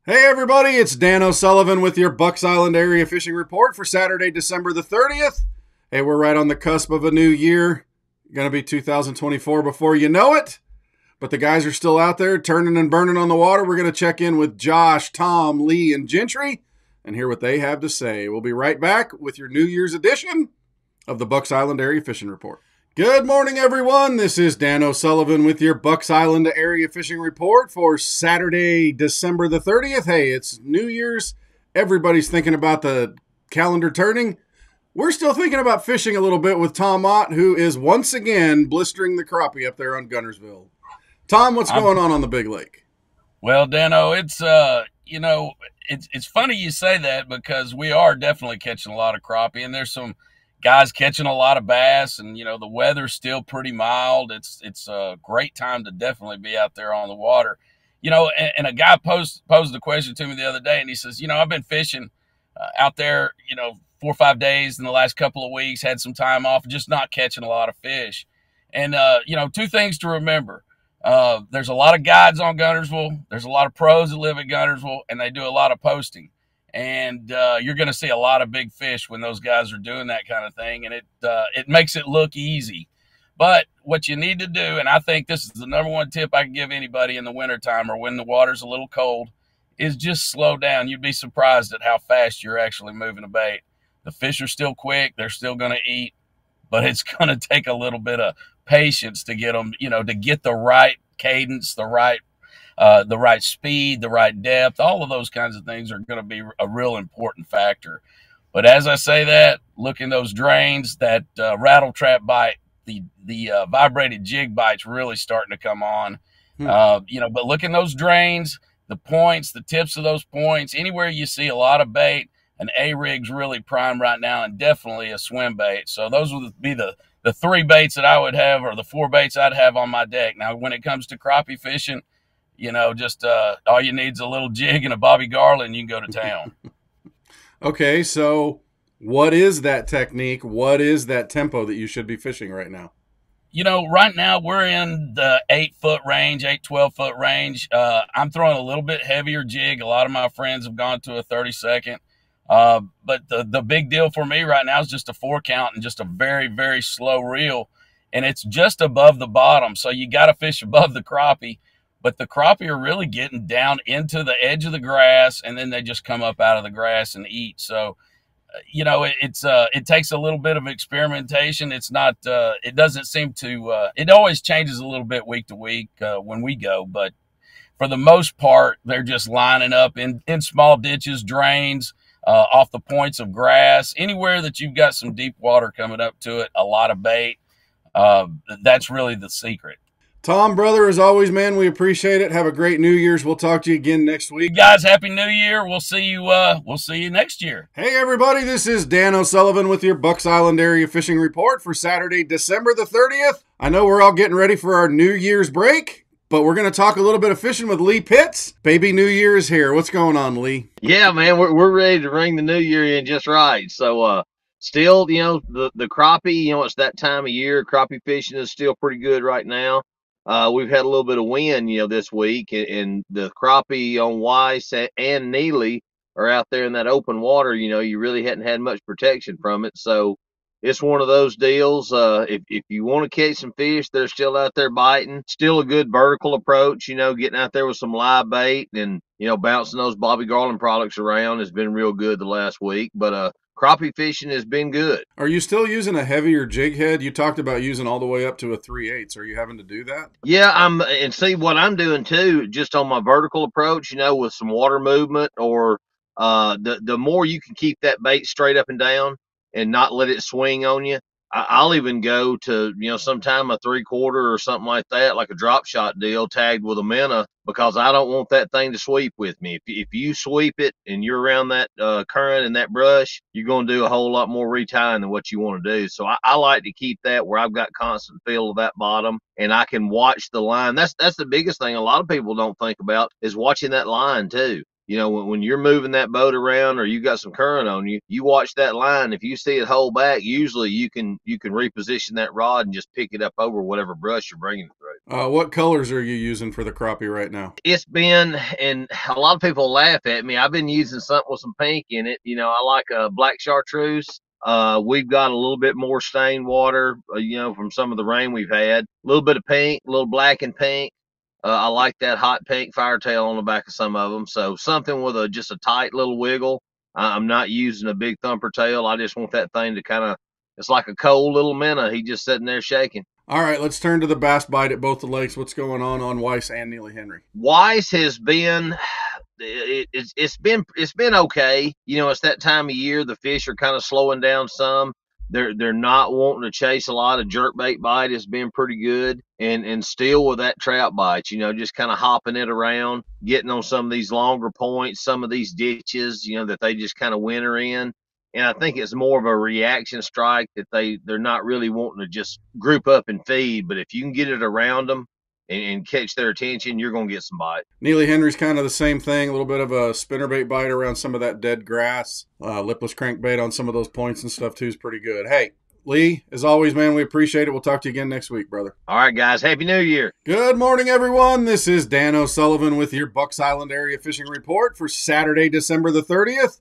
Hey everybody, it's Dan O'Sullivan with your Bucks Island Area Fishing Report for Saturday, December the 30th. Hey, we're right on the cusp of a new year. Gonna be 2024 before you know it. But the guys are still out there turning and burning on the water. We're gonna check in with Josh, Tom, Lee, and Gentry and hear what they have to say. We'll be right back with your New Year's edition of the Bucks Island Area Fishing Report. Good morning, everyone. This is Dan O'Sullivan with your Bucks Island Area Fishing Report for Saturday, December the 30th. Hey, it's New Year's. Everybody's thinking about the calendar turning. We're still thinking about fishing a little bit with Tom Ott, who is once again blistering the crappie up there on Guntersville. Tom, what's going on the big lake? Well, Dano, it's it's funny you say that because we are definitely catching a lot of crappie, and there's some guys catching a lot of bass, and the weather's still pretty mild. It's a great time to definitely be out there on the water. And a guy posed a question to me the other day, and he says, I've been fishing out there, 4 or 5 days in the last couple of weeks, had some time off, just not catching a lot of fish. And two things to remember. There's a lot of guides on Guntersville. There's a lot of pros that live at Guntersville, and they do a lot of posting. And you're going to see a lot of big fish when those guys are doing that kind of thing, and it makes it look easy. But what you need to do, and I think this is the number one tip I can give anybody in the wintertime or when the water's a little cold, is just slow down. You'd be surprised at how fast you're actually moving a bait. The fish are still quick. They're still going to eat, but it's going to take a little bit of patience to get them, to get the right cadence, the right speed, the right depth. All of those kinds of things are going to be a real important factor. But as I say that, look in those drains, that rattle trap bite, the vibrated jig bite's really starting to come on. But look in those drains, the points, the tips of those points, anywhere you see a lot of bait, an A-rig's really prime right now, and definitely a swim bait. So those would be the 3 baits that I would have, or the 4 baits I'd have on my deck. Now, when it comes to crappie fishing, just all you need is a little jig and a Bobby Garland, you can go to town. Okay, so what is that technique? What is that tempo that you should be fishing right now? Right now we're in the 8-foot range, 12-foot range. I'm throwing a little bit heavier jig. A lot of my friends have gone to a 32nd. But the big deal for me right now is just a 4 count and just a very, very slow reel. And it's just above the bottom. So you got to fish above the crappie. But the crappie are really getting down into the edge of the grass, and then they just come up out of the grass and eat. So, it takes a little bit of experimentation. It's not, it doesn't seem to, it always changes a little bit week to week when we go. But for the most part, they're just lining up in small ditches, drains, off the points of grass, anywhere that you've got some deep water coming up to it, a lot of bait. That's really the secret. Tom, brother, as always, man, we appreciate it. Have a great New Year's. We'll talk to you again next week. You guys, Happy New Year. We'll see you next year. Hey, everybody, this is Dan O'Sullivan with your Bucks Island Area Fishing Report for Saturday, December the 30th. I know we're all getting ready for our New Year's break, but we're going to talk a little bit of fishing with Lee Pitts. Baby New Year is here. What's going on, Lee? Yeah, man, we're ready to ring the new year in just right. So, still, the crappie, it's that time of year. Crappie fishing is still pretty good right now. We've had a little bit of wind, this week, and the crappie on Weiss and Neely are out there in that open water. You really hadn't had much protection from it. So it's one of those deals. If you want to catch some fish, they're still out there biting. Still a good vertical approach, getting out there with some live bait and, bouncing those Bobby Garland products around has been real good the last week. But crappie fishing has been good. Are you still using a heavier jig head? You talked about using all the way up to a 3/8. Are you having to do that? Yeah, and see what I'm doing too, just on my vertical approach, with some water movement, or the more you can keep that bait straight up and down and not let it swing on you. I'll even go to, sometime a 3/4 or something like that, like a drop shot deal tagged with a minnow, because I don't want that thing to sweep with me. If you sweep it and you're around that current and that brush, you're going to do a whole lot more retying than what you want to do. So I like to keep that where I've got constant feel of that bottom and I can watch the line. That's the biggest thing a lot of people don't think about, is watching that line too. when you're moving that boat around or you got some current on you, you watch that line. If you see it hold back, usually you can reposition that rod and just pick it up over whatever brush you're bringing it through. What colors are you using for the crappie right now? It's been, and a lot of people laugh at me, I've been using something with some pink in it. I like a black chartreuse. We've got a little bit more stained water, from some of the rain we've had. A little bit of pink, a little black and pink. I like that hot pink firetail on the back of some of them. So something with just a tight little wiggle. I'm not using a big thumper tail. I just want that thing to it's like a cold little minnow. He just sitting there shaking. All right, let's turn to the bass bite at both the lakes. What's going on Weiss and Neely Henry? Weiss has been, it's been okay. It's that time of year. The fish are kind of slowing down some. They're not wanting to chase a lot. Of jerkbait bite has been pretty good, and still with that trap bite, just kind of hopping it around, getting on some of these longer points, some of these ditches, that they just kind of winter in. And I think it's more of a reaction strike that they're not really wanting to just group up and feed. But if you can get it around them and catch their attention, you're going to get some bite. Neely Henry's kind of the same thing, a little bit of a spinnerbait bite around some of that dead grass. Lipless crankbait on some of those points and stuff too is pretty good. Hey, Lee, as always, man, we appreciate it. We'll talk to you again next week, brother. All right, guys. Happy New Year. Good morning, everyone. This is Dan O'Sullivan with your Bucks Island Area Fishing Report for Saturday, December the 30th.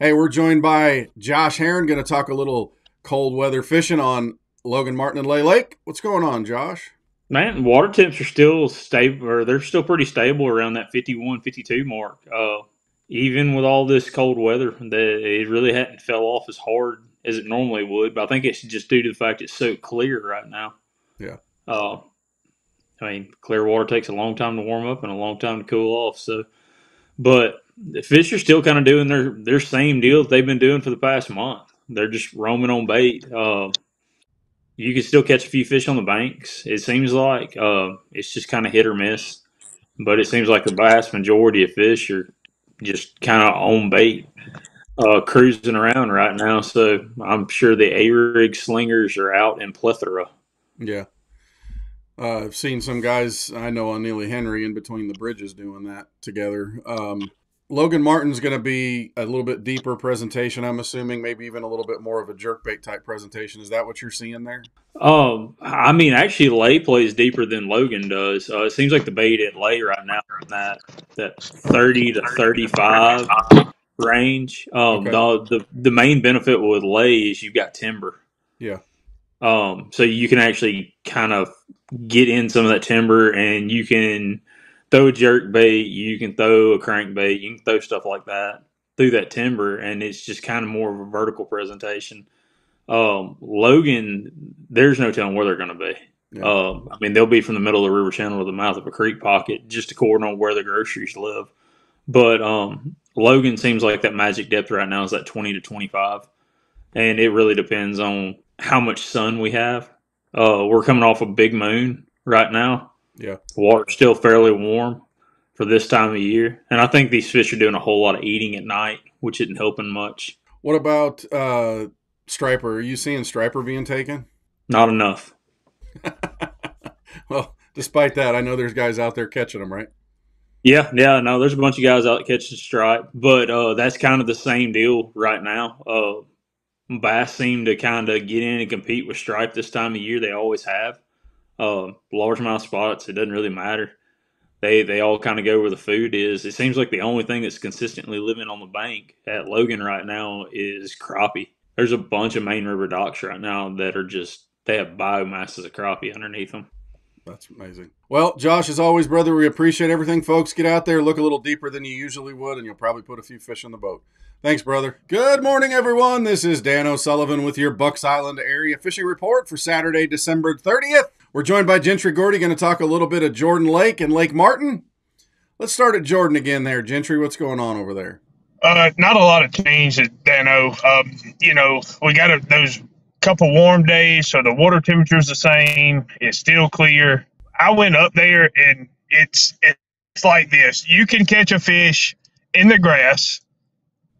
Hey, we're joined by Josh Heron, going to talk a little cold weather fishing on Logan Martin and Lay Lake. What's going on, Josh? Man, water temps are still stable, or they're still pretty stable around that 51, 52 mark. Even with all this cold weather, it really hadn't fell off as hard as it normally would. But I think it's just due to the fact it's so clear right now. Yeah. Clear water takes a long time to warm up and a long time to cool off. So, but the fish are still kind of doing their same deal that they've been doing for the past month. They're just roaming on bait. You can still catch a few fish on the banks. It seems like it's just kind of hit or miss. But it seems like the vast majority of fish are just kind of on bait, cruising around right now. So I'm sure the A-rig slingers are out in plethora. Yeah. I've seen some guys I know on Neely Henry in between the bridges doing that together. Logan Martin's going to be a little bit deeper presentation, I'm assuming, maybe even a little bit more of a jerkbait type presentation. Is that what you're seeing there? Actually, Lay plays deeper than Logan does. It seems like the bait at Lay right now is in that 30 to 35 range. Okay. The main benefit with Lay is you've got timber. Yeah. So you can actually kind of get in some of that timber, and you can throw a jerk bait, you can throw a crankbait, you can throw stuff like that through that timber, and it's just kind of more of a vertical presentation. Logan, there's no telling where they're going to be. Yeah. They'll be from the middle of the river channel to the mouth of a creek pocket, just according on where the groceries live. But Logan seems like that magic depth right now is that 20 to 25, and it really depends on how much sun we have. We're coming off a big moon right now. Yeah. Water's still fairly warm for this time of year. And I think these fish are doing a whole lot of eating at night, which isn't helping much. What about striper? Are you seeing striper being taken? Not enough. Well, despite that, I know there's guys out there catching them, right? Yeah, no, there's a bunch of guys out catching stripe. But that's kind of the same deal right now. Bass seem to kind of get in and compete with stripe this time of year. They always have. Largemouth spots, it doesn't really matter. They all kind of go where the food is. It seems like the only thing that's consistently living on the bank at Logan right now is crappie. There's a bunch of main river docks right now that are they have biomasses of crappie underneath them. That's amazing. Well, Josh, as always, brother, we appreciate everything. Folks, get out there, look a little deeper than you usually would, and you'll probably put a few fish in the boat. Thanks, brother. Good morning, everyone. This is Dan O'Sullivan with your Bucks Island Area Fishing Report for Saturday, December 30th. We're joined by Gentry Gordy, going to talk a little bit of Jordan Lake and Lake Martin. Let's start at Jordan again there. Gentry, what's going on over there? Not a lot of change at Dano. We got those couple warm days, so the water temperature's the same. It's still clear. I went up there, and it's like this. You can catch a fish in the grass,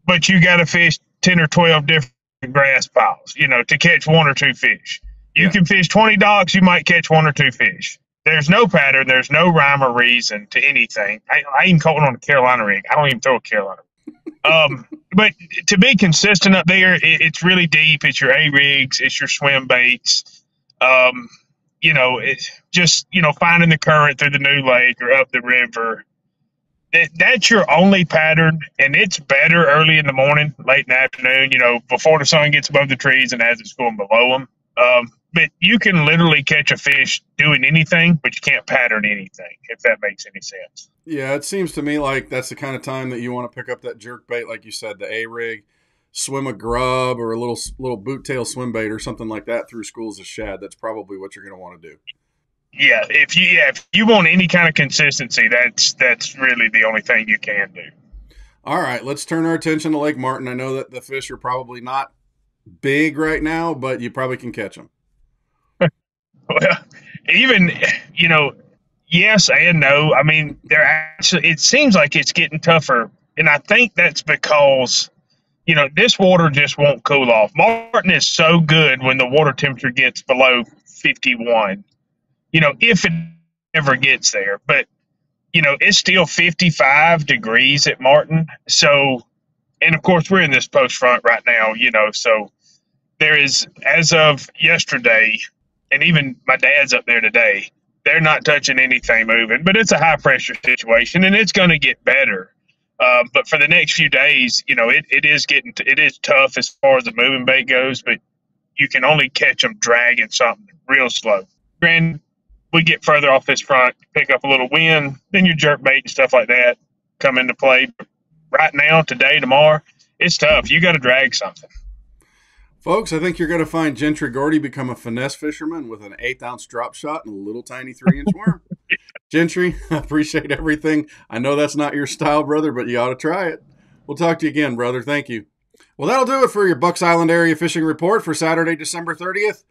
but you got to fish 10 or 12 different grass piles, to catch one or two fish. You can fish 20 docks, you might catch one or two fish. There's no pattern. There's no rhyme or reason to anything. I even caught one on a Carolina rig. I don't even throw a Carolina. But to be consistent up there, it's really deep. It's your A rigs. It's your swim baits. It's just, finding the current through the new lake or up the river. That's your only pattern, and it's better early in the morning, late in the afternoon, before the sun gets above the trees and as it's going below them. But you can literally catch a fish doing anything, but you can't pattern anything, if that makes any sense. Yeah, it seems to me like that's the kind of time that you want to pick up that jerk bait, like you said, the A-rig, swim a grub or a little boot tail swim bait or something like that through schools of shad. That's probably what you're going to want to do. Yeah, if you want any kind of consistency, that's really the only thing you can do. All right, let's turn our attention to Lake Martin. I know that the fish are probably not big right now, but you probably can catch them. Well, even, yes and no. I mean, it seems like it's getting tougher, and I think that's because, this water just won't cool off. Martin is so good when the water temperature gets below 51, if it ever gets there. But, it's still 55 degrees at Martin. So, and of course, we're in this post front right now, so there is, as of yesterday, and even my dad's up there today, they're not touching anything moving, but it's a high pressure situation and it's going to get better. But for the next few days, it is tough as far as the moving bait goes, but you can only catch them dragging something real slow. Granted, we get further off this front, pick up a little wind, then your jerk bait and stuff like that come into play. But right now, today, tomorrow, it's tough. You got to drag something. Folks, I think you're going to find Gentry Gordy become a finesse fisherman with an 1/8 ounce drop shot and a little tiny 3-inch worm. Gentry, I appreciate everything. I know that's not your style, brother, but you ought to try it. We'll talk to you again, brother. Thank you. Well, that'll do it for your Bucks Island area fishing report for Saturday, December 30th.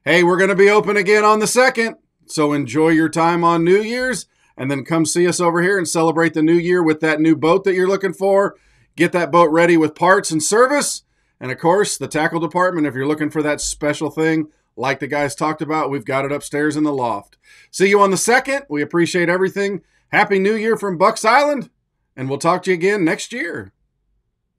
Hey, we're going to be open again on the 2nd, so enjoy your time on New Year's, and then come see us over here and celebrate the new year with that new boat that you're looking for. Get that boat ready with parts and service. And, of course, the tackle department, if you're looking for that special thing like the guys talked about, we've got it upstairs in the loft. See you on the 2nd. We appreciate everything. Happy New Year from Bucks Island, and we'll talk to you again next year.